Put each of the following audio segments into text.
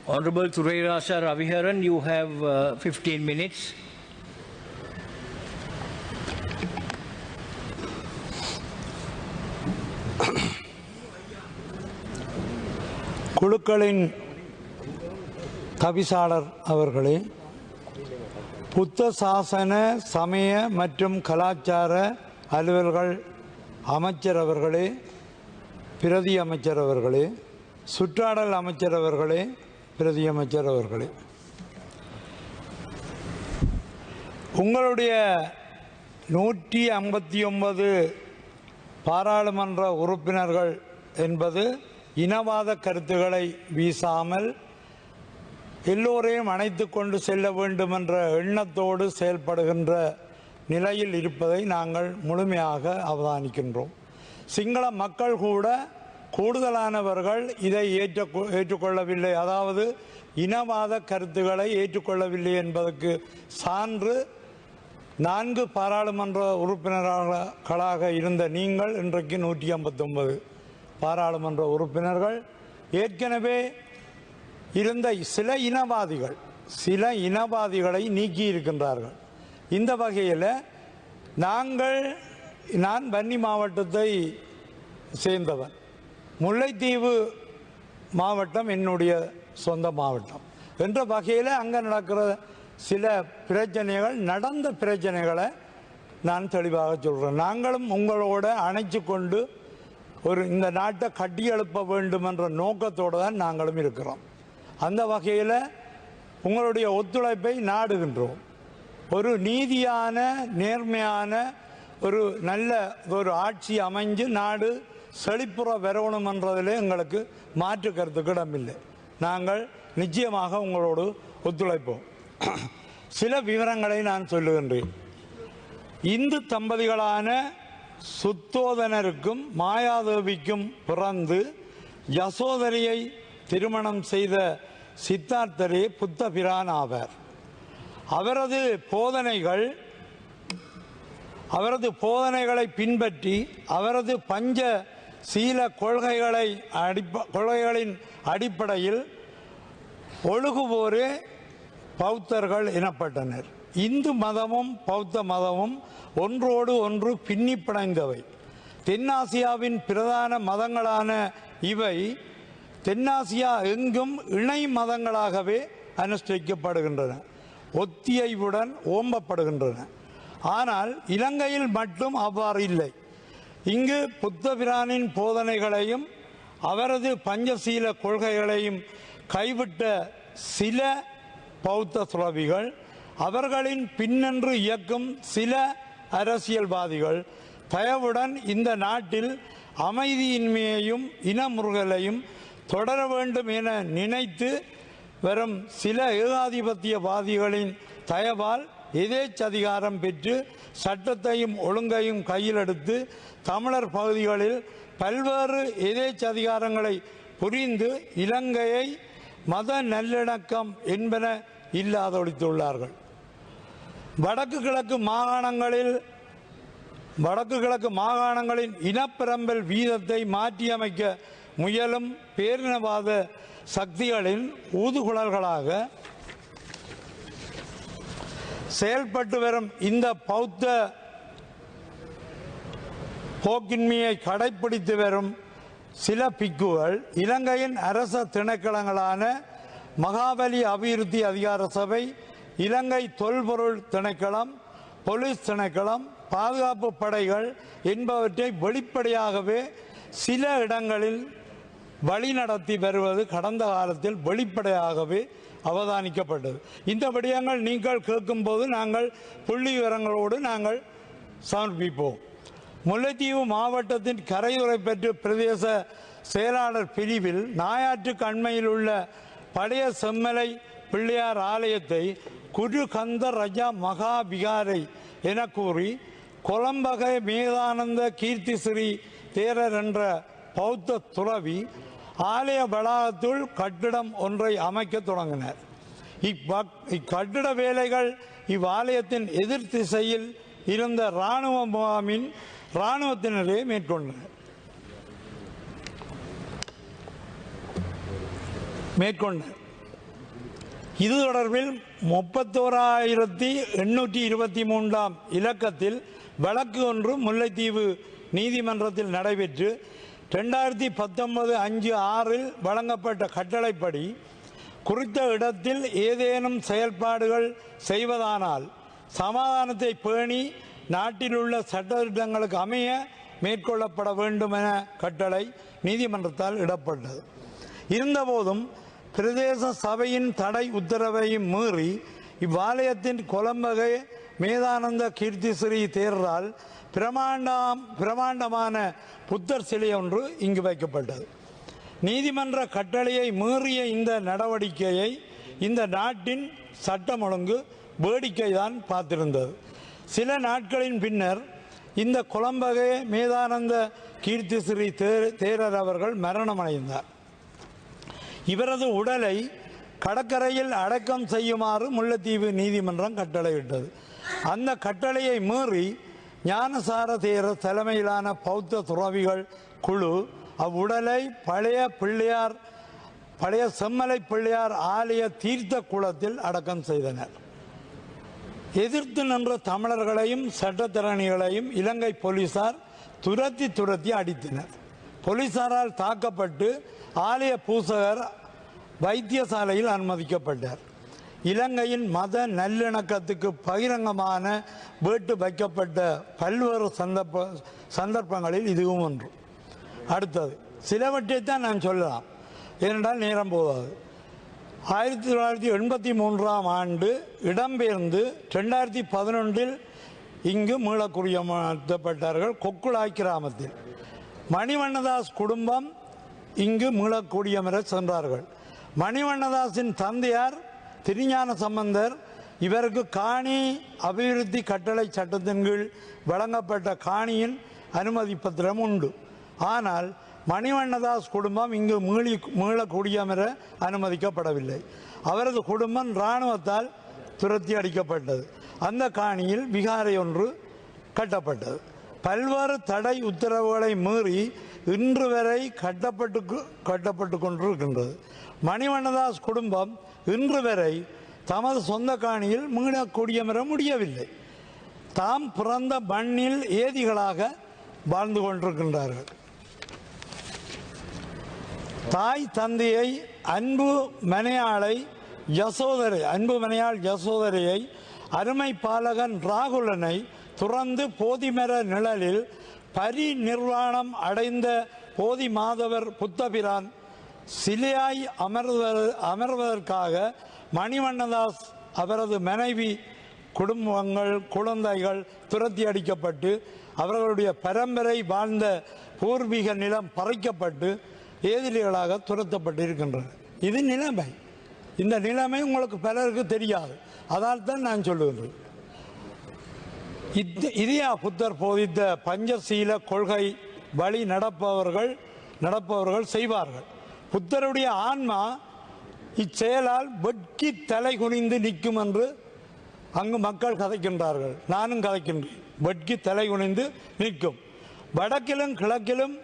Honorable Thurairasa Raviharan, you have 15 minutes. குழுக்களின் தவிசாளர் அவர்களே, புத்த சாசன சமய மற்றும் கலாச்சார அலுவல்கள் அமைச்சர் அவர்களே, பிரதி அமைச்சர் அவர்களே, சுற்றாடல் அமைச்சர் அவர்களே, பிரதி அமைச்சர் அவர்களே, உங்களுடைய 159 பாராளுமன்ற உறுப்பினர்கள் என்பது இனவாத கருத்துக்களை வீசாமல் எல்லோரையும் அணைத்து கொண்டு செல்ல வேண்டும் என்ற எண்ணத்தோடு செயல்படுகின்ற நிலையில் இருப்பதை நாங்கள் முழுமையாக அவதானிக்கின்றோம். சிங்கள மக்கள் கூட கூடுதலானவர்கள் இதை ஏற்றுக்கொள்ளவில்லை, அதாவது இனவாத கருத்துக்களை ஏற்றுக்கொள்ளவில்லை என்பதற்கு சான்று 4 பாராளுமன்ற உறுப்பினர்களாக இருந்த நீங்கள் இன்றைக்கு 159 பாராளுமன்ற உறுப்பினர்கள். ஏற்கனவே இருந்த சில இனவாதிகளை நீக்கி இருக்கின்றார்கள். இந்த வகையில் நான் வன்னி மாவட்டத்தை சேர்ந்தவன். முல்லைத்தீவு மாவட்டம் என்னுடைய சொந்த மாவட்டம் என்ற வகையில் அங்கே நடக்கிற சில பிரச்சனைகள், நடந்த பிரச்சனைகளை நான் தெளிவாக சொல்கிறேன். நாங்களும் உங்களோட அணைச்சு கொண்டு இந்த நாட்டை கட்டியெழுப்ப வேண்டும் என்ற நோக்கத்தோடு தான் நாங்களும் இருக்கிறோம். அந்த வகையில் உங்களுடைய ஒத்துழைப்பை நாடுகின்றோம். ஒரு நீதியான நேர்மையான நல்ல ஒரு ஆட்சி அமைஞ்சு நாடு செழிப்புற வரணும் என்றதில் எங்களுக்கு மாற்று கருத்துக்கு இடமில்லை. நாங்கள் நிச்சயமாக உங்களோடு ஒத்துழைப்போம். சில விவரங்களை நான் சொல்லுகின்றேன். இந்து தம்பதிகளான சுத்தோதனருக்கும் மாயாதேவிக்கும் பிறந்து யசோதரியை திருமணம் செய்த சித்தார்த்தரே புத்த பிரான் ஆவார். அவரது போதனைகளை பின்பற்றி அவரது பஞ்ச சீல கொள்கைகளின் அடிப்படையில் ஒழுகுவோரே பௌத்தர்கள் எனப்பட்டனர். இந்து மதமும் பௌத்த மதமும் ஒன்றோடு ஒன்று பின்னி பிணைந்தவை. தென்னாசியாவின் பிரதான மதங்களான இவை தென்னாசியா எங்கும் இணை மதங்களாகவே அனுஷ்டிக்கப்படுகின்றன, ஒத்தியைவுடன் ஓம்பப்படுகின்றன. ஆனால் இலங்கையில் மட்டும் அவ்வாறு இல்லை. இங்கு புத்தபிரானின் போதனைகளையும் அவரது பஞ்சசீல கொள்கைகளையும் கைவிட்ட சில பௌத்த துறவிகள், அவர்களின் பின்னென்று இயக்கும் சில அரசியல்வாதிகள் தயவுடன் இந்த நாட்டில் அமைதியின்மையையும் இனமுறுகலையும் தொடர வேண்டும் என நினைத்து வரும் சில ஏகாதிபத்தியவாதிகளின் தயவால் எதேச்சதிகாரம் பெற்று சட்டத்தையும் ஒழுங்கையும் கையில் எடுத்து தமிழர் பகுதிகளில் பல்வேறு எதேச்சதிகாரங்களை புரிந்து இலங்கையை மத நல்லிணக்கம் என்பன இல்லாதொழித்துள்ளார்கள். வடக்கு கிழக்கு மாகாணங்களின் இனப்பெரம்பல் வீதத்தை மாற்றியமைக்க முயலும் பேரினவாத சக்திகளின் ஊதுகுழல்களாக செயல்பட்டு வரும் இந்த பௌத்த போக்கின்மையை கடைப்பிடித்து வரும் சில பிக்குகள் இலங்கையின் அரச திணைக்களங்களான மகாபலி அபிவிருத்தி அதிகார சபை, இலங்கை தொல்பொருள் திணைக்களம், போலீஸ் திணைக்களம், பாதுகாப்பு படைகள் என்பவற்றை வெளிப்படையாகவே சில இடங்களில் வழிநடத்தி வருவது கடந்த காலத்தில் வெளிப்படையாகவே அவதானிக்கப்பட்டது. இந்த விடயங்கள் நீங்கள் கேட்கும்போது நாங்கள் புள்ளி விவரங்களோடு நாங்கள் சமர்ப்பிப்போம். முல்லைத்தீவு மாவட்டத்தின் கரையுறை பெற்று பிரதேச செயலாளர் பிரிவில் நாயாற்றுக்கு அண்மையில் உள்ள பழைய செம்மலை பிள்ளையார் ஆலயத்தை குரு கந்த ரஜா மகா விகாரை என கூறி கொலம்பகை மேதானந்த கீர்த்திஸ்ரீ தேரர் என்ற பௌத்த துறவி ஆலய வளாகத்துள் கட்டிடம் ஒன்றை அமைக்க தொடங்கினர். இக்கட்டிட வேலைகள் இவ்வாலயத்தின் எதிர் திசையில் இருந்த இராணுவ முகாமின் இராணுவத்தினரே மேற்கொண்டனர். இது தொடர்பில் 31,823 இலக்கத்தில் வழக்கு ஒன்று முல்லைத்தீவு நீதிமன்றத்தில் நடைபெற்று 2019/5/6 வழங்கப்பட்ட கட்டளைப்படி குறித்த இடத்தில் ஏதேனும் செயல்பாடுகள் செய்வதானால் சமாதானத்தை பேணி நாட்டில் உள்ள சட்டத்திட்டங்களுக்கு அமைய மேற்கொள்ளப்பட வேண்டும் என கட்டளை நீதிமன்றத்தால் இடப்பட்டது. இருந்தபோதும் பிரதேச சபையின் தடை உத்தரவையும் மீறி இவ்வாலயத்தின் கொலம்பகை மேதானந்த கீர்த்திஸ்ரீ தேரரால் பிரமாண்டமான புத்தர் சிலை ஒன்று இங்கு வைக்கப்பட்டது. நீதிமன்ற கட்டளையை மீறிய இந்த நடவடிக்கையை இந்த நாட்டின் சட்டம் ஒழுங்கு வேடிக்கைதான் பார்த்திருந்தது. சில நாட்களின் பின்னர் இந்த கொலம்பகை மேதானந்த கீர்த்திஸ்ரீ தேரர் அவர்கள் மரணமடைந்தார். இவரது உடலை கடற்கரையில் அடக்கம் செய்யுமாறு முல்லைத்தீவு நீதிமன்றம் கட்டளையிட்டது. அந்த கட்டளையை மீறி ஞானசார தேரர் தலைமையிலான பௌத்த துறவிகள் குழு அவ்வுடலை பழைய செம்மலை பிள்ளையார் ஆலய தீர்த்த குளத்தில் அடக்கம் செய்தனர். எதிர்த்து நின்ற தமிழர்களையும் சட்டத்திறனிகளையும் இலங்கை போலீசார் துரத்தி அடித்தனர். போலீசாரால் தாக்கப்பட்டு ஆலய பூசகர் வைத்தியசாலையில் அனுமதிக்கப்பட்டார். இலங்கையின் மத நல்லிணக்கத்துக்கு பகிரங்கமான வேட்டு வைக்கப்பட்ட பல்வேறு சந்தர்ப்பங்களில் இதுவும் ஒன்று. அடுத்தது சிலவற்றைத்தான் நான் சொல்லலாம், ஏனென்றால் நேரம் போதாது. 1983 இடம்பெயர்ந்து 2011 இங்கு மீளக்குடியமர்த்தப்பட்டார்கள். கொக்குளாய் கிராமத்தில் மணிவண்ணதாஸ் குடும்பம் இங்கு மீளக்குடியமர சென்றார்கள். மணிவண்ணதாஸின் தந்தையார் திருஞான சம்பந்தர். இவருக்கு காணி அபிவிருத்தி கட்டளை சட்டத்தின் கீழ் வழங்கப்பட்ட காணியின் அனுமதி பத்திரம் உண்டு. ஆனால் மணிவண்ணதாஸ் குடும்பம் இங்கு மீள குடியமர அனுமதிக்கப்படவில்லை. அவரது குடும்பம் இராணுவத்தால் துரத்தி அடிக்கப்பட்டது. அந்த காணியில் விகாரை ஒன்று கட்டப்பட்டது. பல்வேறு தடை உத்தரவுகளை மீறி இன்று வரை கட்டப்பட்டு கொண்டிருக்கின்றது. மணிவண்ணதாஸ் குடும்பம் இன்று வரை தமது சொந்த காணியில் மீள குடியமர முடியவில்லை. தாம் பிறந்த மண்ணில் ஏதிகளாக வாழ்ந்து கொண்டிருக்கின்றார்கள். தாய் தந்தையை அன்பு மனையாள் யசோதரையை அருமை பாலகன் ராகுலனை துறந்து போதிமர நிழலில் பரிநிர்வாணம் அடைந்த போதி மாதவர் புத்தபிரான் சிலையாய் அமர்வதற்காக மணிவண்ணதாஸ் அவரது மனைவி குடும்பங்கள் குழந்தைகள் துரத்தி அடிக்கப்பட்டு அவர்களுடைய பரம்பரை வாழ்ந்த பூர்வீக நிலம் பறிக்கப்பட்டு ஏதிலிகளாக துரத்தப்பட்டிருக்கின்றன. இது நிலைமை. இந்த நிலைமை உங்களுக்கு பலருக்கு தெரியாது. அதால் தான் நான் சொல்லுகின்றேன். இதையா புத்தர் போதித்த பஞ்சசீல கொள்கை வழி நடப்பவர்கள் செய்வார்கள். புத்தருடைய ஆன்மா இச்செயலால் வெட்கி தலை குனிந்து நிற்கும் என்று அங்கு மக்கள் கதைக்கின்றார்கள். நானும் கதைக்கின்றேன். வெட்கி தலை குனிந்து நிற்கும். வடக்கிலும் கிழக்கிலும்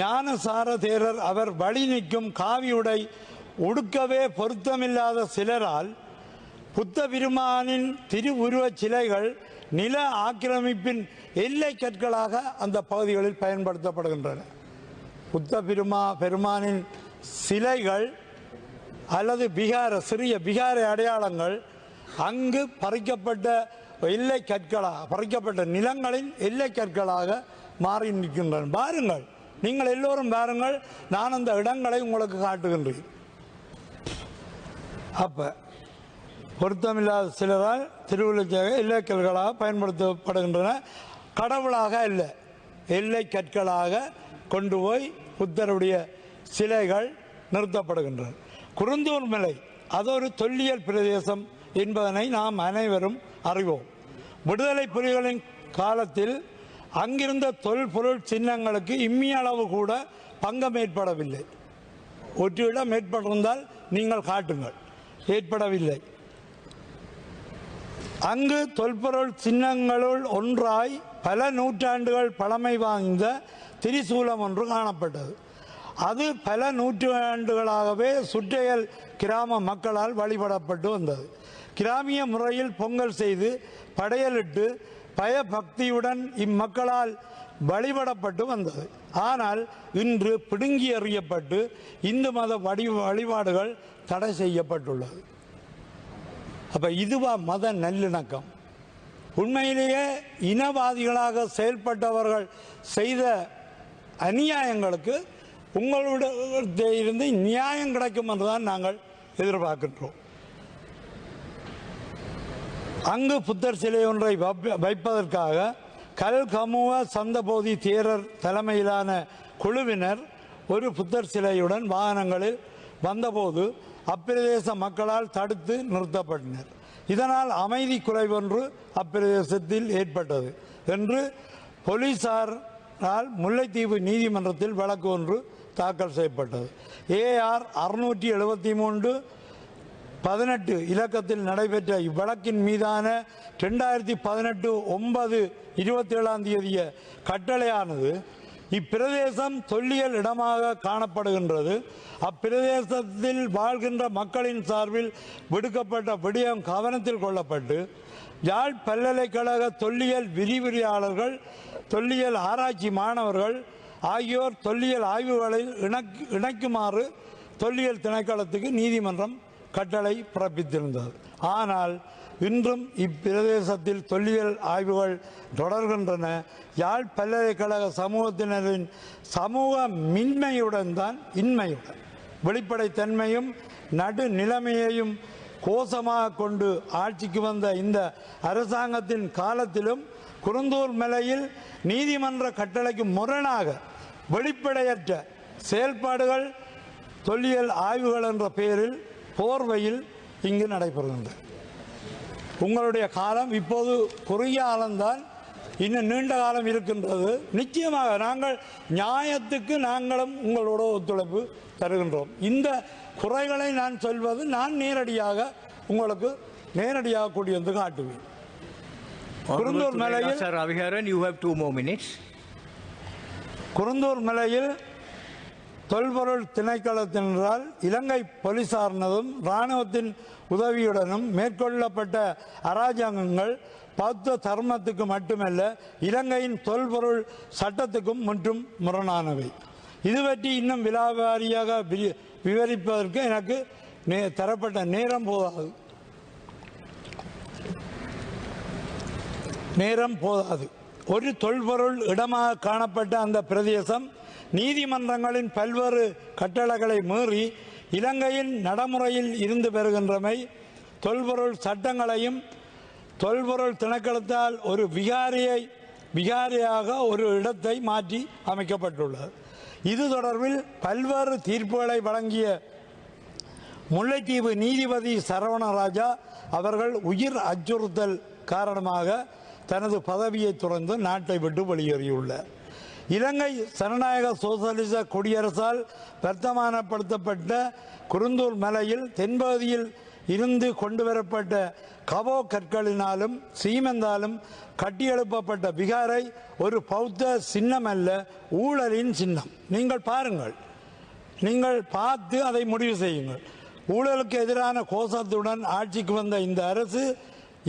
ஞானசார தேரர் அவர் வழி நிற்கும் காவியுடை உடுக்கவே பொருத்தமில்லாத சிலரால் புத்த பெருமானின் திருவுருவச் சிலைகள் நில ஆக்கிரமிப்பின் எல்லை கற்களாக அந்த பகுதிகளில் பயன்படுத்தப்படுகின்றன. புத்த பெருமானின் சிலைகள் அல்லது சிறிய பிகார அடையாளங்கள் அங்கு பறிக்கப்பட்ட நிலங்களின் எல்லை கற்களாக மாறி நிற்கின்றன. பாருங்கள், நீங்கள் எல்லோரும் பாருங்கள். நான் அந்த இடங்களை உங்களுக்கு காட்டுகின்றேன். அப்ப பொருத்தமில்லாத சிலரால் திருவுருவ எல்லை கற்களாக பயன்படுத்தப்படுகின்றன. கடவுளாக இல்லை, எல்லை கற்களாக கொண்டு போய் புத்தருடைய சிலைகள் நிறுத்தப்படுகின்றன. குருந்தூர் மலை அது ஒரு தொல்லியல் பிரதேசம் என்பதனை நாம் அனைவரும் அறிவோம். விடுதலை புலிகளின் காலத்தில் அங்கிருந்த தொல்பொருள் சின்னங்களுக்கு இம்மியளவு கூட பங்கம் ஏற்படவில்லை. ஒரு இடம் ஏற்பட்டிருந்தால் நீங்கள் காட்டுங்கள். ஏற்படவில்லை. அங்கு தொல்பொருள் சின்னங்களுள் ஒன்றாய் பல நூற்றாண்டுகள் பழமை வாய்ந்த திரிசூலம் ஒன்று காணப்பட்டது. அது பல நூற்றாண்டுகளாகவே சுற்றையல் கிராம மக்களால் வழிபடப்பட்டு வந்தது. கிராமிய முறையில் பொங்கல் செய்து படையலிட்டு பயபக்தியுடன் இம்மக்களால் வழிபடப்பட்டு வந்தது. ஆனால் இன்று பிடுங்கி எறியப்பட்டு இந்து மத வழிபாடுகள் தடை செய்யப்பட்டுள்ளது. அப்ப இதுவா மத நல்லிணக்கம்? உண்மையிலேயே இனவாதிகளாக செயல்பட்டவர்கள் செய்த அநியாயங்களுக்கு உங்களுடைய இருந்து நியாயம் கிடைக்கும் என்றுதான் நாங்கள் எதிர்பார்க்கின்றோம். அங்கு புத்தர் சிலை ஒன்றை வைப்பதற்காக கல்கமுவ சந்தபோதி தேரர் தலைமையிலான குழுவினர் ஒரு புத்தர் சிலையுடன் வாகனங்களில் வந்தபோது அப்பிரதேச மக்களால் தடுத்து நிறுத்தப்பட்டனர். இதனால் அமைதி குறைவொன்று அப்பிரதேசத்தில் ஏற்பட்டது என்று போலீசாரால் முல்லைத்தீவு நீதிமன்றத்தில் வழக்கு ஒன்று தாக்கல் செய்யப்பட்டது. AR 673/18 இலக்கத்தில் நடைபெற்ற இவ்வழக்கின் மீதான 2018/9/27 கட்டளையானது இப்பிரதேசம் தொல்லியல் இடமாக காணப்படுகின்றது. அப்பிரதேசத்தில் வாழ்கின்ற மக்களின் சார்பில் விடுக்கப்பட்ட விடயம் கவனத்தில் கொள்ளப்பட்டு யாழ் பல்கலைக்கழக தொல்லியல் விரிவுரையாளர்கள், தொல்லியல் ஆராய்ச்சி மாணவர்கள் ஆகியோர் தொல்லியல் ஆய்வுகளில் இணைக்குமாறு தொல்லியல் திணைக்களத்துக்கு நீதிமன்றம் கட்டளை பிறப்பித்திருந்தது. ஆனால் இன்றும் இப்பிரதேசத்தில் தொல்லியல் ஆய்வுகள் தொடர்கின்றன. யாழ் பல்கலைக்கழக சமூகத்தினரின் சமூக மின்மையுடன் தான் இன்மையுடன் வெளிப்படைத்தன்மையும் நடு நிலைமையையும் கோஷமாக கொண்டு ஆட்சிக்கு வந்த இந்த அரசாங்கத்தின் காலத்திலும் குருந்தூர் மலையில் நீதிமன்ற கட்டளைக்கு முரணாக வெளிப்படையற்ற செயல்பாடுகள் தொல்லியல் ஆய்வுகள் என்ற பெயரில் போர்வையில் இங்கு நடைபெறுகின்றன. உங்களுடைய காலம் இப்போது குறுகிய காலம்தான், இன்னும் நீண்ட காலம் இருக்கின்றது. நிச்சயமாக நாங்கள் நியாயத்துக்கு நாங்களும் உங்களோட ஒத்துழைப்பு தருகின்றோம். இந்த குறைகளை நான் சொல்வது நான் நேரடியாக உங்களுக்கு நேரடியாக கூட்டி வந்து காட்டுவேன். குருந்தூர் மலையில் குருந்தூர் மலையில் தொல்பொருள் திணைக்களத்தினரால் இலங்கை போலீசாரினதும் இராணுவத்தின் உதவியுடனும் மேற்கொள்ளப்பட்ட அராஜகங்கள் பௌத்த தர்மத்துக்கு மட்டுமல்ல இலங்கையின் தொல்பொருள் சட்டத்துக்கும் முற்றும் முரணானவை. இது பற்றி இன்னும் விலாவாரியாக விவரிப்பதற்கு எனக்கு தரப்பட்ட நேரம் போதாது. ஒரு தொல்பொருள் இடமாக காணப்பட்ட அந்த பிரதேசம் நீதிமன்றங்களின் பல்வேறு கட்டளைகளை மீறி இலங்கையின் நடைமுறையில் இருந்து வருகின்றமை, தொல்பொருள் சட்டங்களையும் தொல்பொருள் திணைக்களத்தால் ஒரு விகாரியாக ஒரு இடத்தை மாற்றி அமைக்கப்பட்டுள்ளது. இது தொடர்பில் பல்வேறு தீர்ப்புகளை வழங்கிய முல்லைத்தீவு நீதிபதி சரவணராஜா அவர்கள் உயிர் அச்சுறுத்தல் காரணமாக தனது பதவியை துறந்து நாட்டை விட்டு வெளியேறியுள்ளார். இலங்கை ஜனநாயக சோசலிச குடியரசால் வர்த்தமானப்படுத்தப்பட்ட குருந்தூர் மலையில் தென்பகுதியில் இருந்து கொண்டு வரப்பட்ட கபோ கற்களினாலும் சீமெந்தாலும் கட்டியெழுப்பப்பட்ட விகாரை ஒரு பௌத்த சின்னம் அல்ல, ஊழலின் சின்னம். நீங்கள் பாருங்கள், நீங்கள் பார்த்து அதை முடிவு செய்யுங்கள். ஊழலுக்கு எதிரான கோஷத்துடன் ஆட்சிக்கு வந்த இந்த அரசு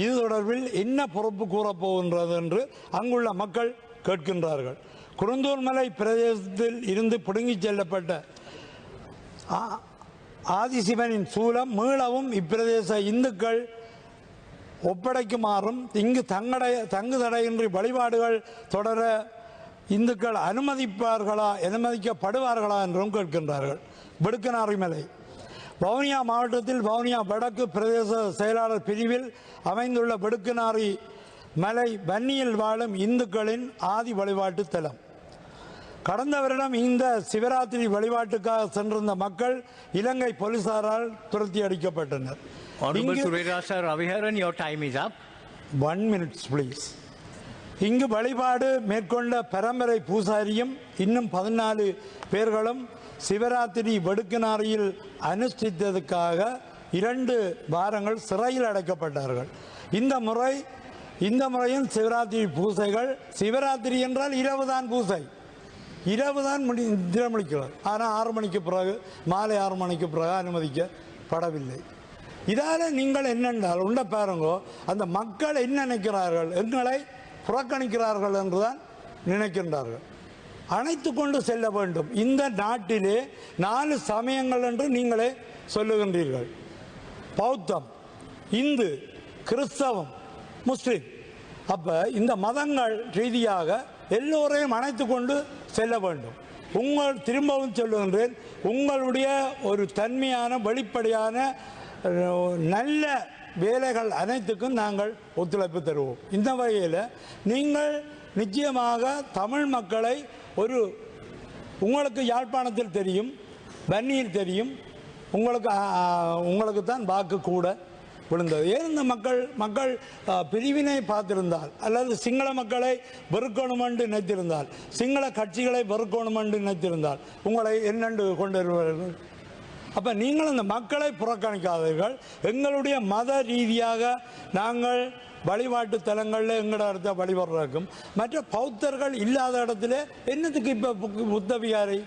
இது தொடர்பில் என்ன பொறுப்பு கூறப்போகின்றது என்று அங்குள்ள மக்கள் கேட்கின்றார்கள். குருந்தூர் மலை பிரதேசத்தில் இருந்து பிடுங்கிச் செல்லப்பட்ட ஆதிசிவனின் சூலம் மீளவும் இப்பிரதேச இந்துக்கள் ஒப்படைக்குமாறும் இங்கு தங்கு தடையின்றி வழிபாடுகள் தொடர இந்துக்கள் அனுமதிக்கப்படுவார்களா என்றும் கேட்கின்றார்கள். வெடுக்கனாரி மலை வவுனியா மாவட்டத்தில் வவுனியா வடக்கு பிரதேச செயலாளர் பிரிவில் அமைந்துள்ள வெடுக்கனாரி மலை வன்னியில் வாழும் இந்துக்களின் ஆதி வழிபாட்டு தலம். கடந்த வருடம் இந்த சிவராத்திரி வழிபாட்டுக்காக சென்றிருந்த மக்கள் இலங்கை போலீசாரால் துரத்தி அடிக்கப்பட்டனர். இங்கு வழிபாடு மேற்கொண்ட பரம்பரை பூசாரியும் இன்னும் 14 பேர்களும் சிவராத்திரி வெடுக்கனாரியில் அனுஷ்டித்ததுக்காக 2 வாரங்கள் சிறையில் அடைக்கப்பட்டார்கள். இந்த முறையும் சிவராத்திரி பூசைகள், சிவராத்திரி என்றால் இரவுதான் பூசை, இரவு தான் தினமளிக்கிறது. ஆனால் 6 மணிக்கு பிறகு மாலை 6 மணிக்கு பிறகு அனுமதிக்கப்படவில்லை. இதால் நீங்கள் என்னென்றால் உண்ட பாருங்கோ, அந்த மக்கள் என்ன நினைக்கிறார்கள், எங்களை புறக்கணிக்கிறார்கள் என்றுதான் நினைக்கின்றார்கள். அணைத்து கொண்டு செல்ல வேண்டும். இந்த நாட்டிலே 4 சமயங்கள் என்று நீங்களே சொல்லுகின்றீர்கள். பௌத்தம், இந்து, கிறிஸ்தவம், முஸ்லிம். அப்போ இந்த மதங்கள் ரீதியாக எல்லோரையும் அணைத்து கொண்டு செல்ல வேண்டும். திரும்பவும் சொல்லுகின்றேன், உங்களுடைய ஒரு தன்மையான வெளிப்படையான நல்ல வேலைகள் அனைத்துக்கும் நாங்கள் ஒத்துழைப்பு தருவோம். இந்த வகையில் நீங்கள் நிச்சயமாக தமிழ் மக்களை உங்களுக்கு யாழ்ப்பாணத்தில் தெரியும், வன்னியில் தெரியும், உங்களுக்கு தான் வாக்கு கூட விழுந்தது. ஏன் இந்த மக்கள் பிரிவினை பார்த்திருந்தால் அல்லது சிங்கள மக்களை வெறுக்கணும் என்று நினைத்திருந்தால், சிங்கள கட்சிகளை வெறுக்கணும் என்று நினைத்திருந்தால் உங்களை என்னென்று கொண்டு வருவார்கள்? அப்போ நீங்கள் அந்த மக்களை புறக்கணிக்காதீர்கள். எங்களுடைய மத ரீதியாக நாங்கள் வழிபாட்டு தலங்களில் எங்களோட இடத்த வழிபடுறதுக்கும் மற்ற பௌத்தர்கள் இல்லாத இடத்துல என்னத்துக்கு இப்போ புத்த விகாரை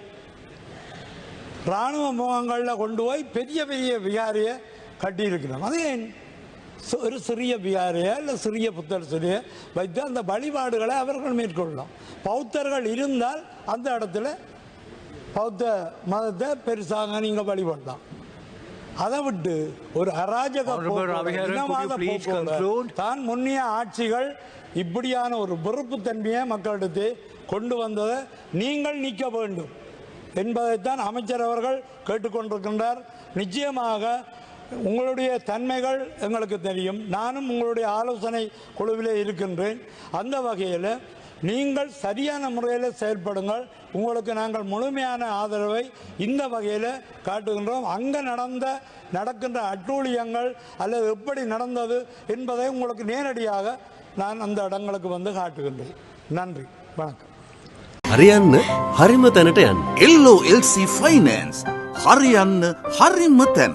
இராணுவ முகாம்களில் கொண்டு போய் பெரிய பெரிய விகாரியை கட்டியிருக்கிறோம். அது ஏன் ஒரு சிறிய விகாரியை இல்லை சிறிய புத்தர் சிறிய வைத்து அந்த வழிபாடுகளை அவர்கள் மேற்கொள்ளலாம். பௌத்தர்கள் இருந்தால் அந்த இடத்துல பௌத்த மதத்தை பெருசாக நீங்கள் வழிபடலாம். அதை விட்டு ஒரு அராஜக தான் முன்னிய ஆட்சிகள் இப்படியான ஒரு வெறுப்பு தன்மையை மக்களிடத்தை கொண்டு வந்ததை நீங்கள் நீக்க வேண்டும் என்பதைத்தான் அமைச்சர் அவர்கள் கேட்டுக்கொண்டிருக்கின்றார். நிச்சயமாக உங்களுடைய தன்மைகள் எங்களுக்கு தெரியும். நானும் உங்களுடைய ஆலோசனை குழுவிலே இருக்கின்றேன். அந்த வகையில் நீங்கள் சரியான முறையில் செயல்படுங்கள். உங்களுக்கு நாங்கள் முழுமையான ஆதரவை இந்த வகையில் காட்டுகின்றோம். அங்கே நடக்கின்ற அட்டூழியங்கள் அல்லது எப்படி நடந்தது என்பதை உங்களுக்கு நேரடியாக நான் அந்த இடங்களுக்கு வந்து காட்டுகின்றேன். நன்றி, வணக்கம். හරියන්න හරිම තැනට යන්න. LOLC Finance හරියන්න හරිම තැන.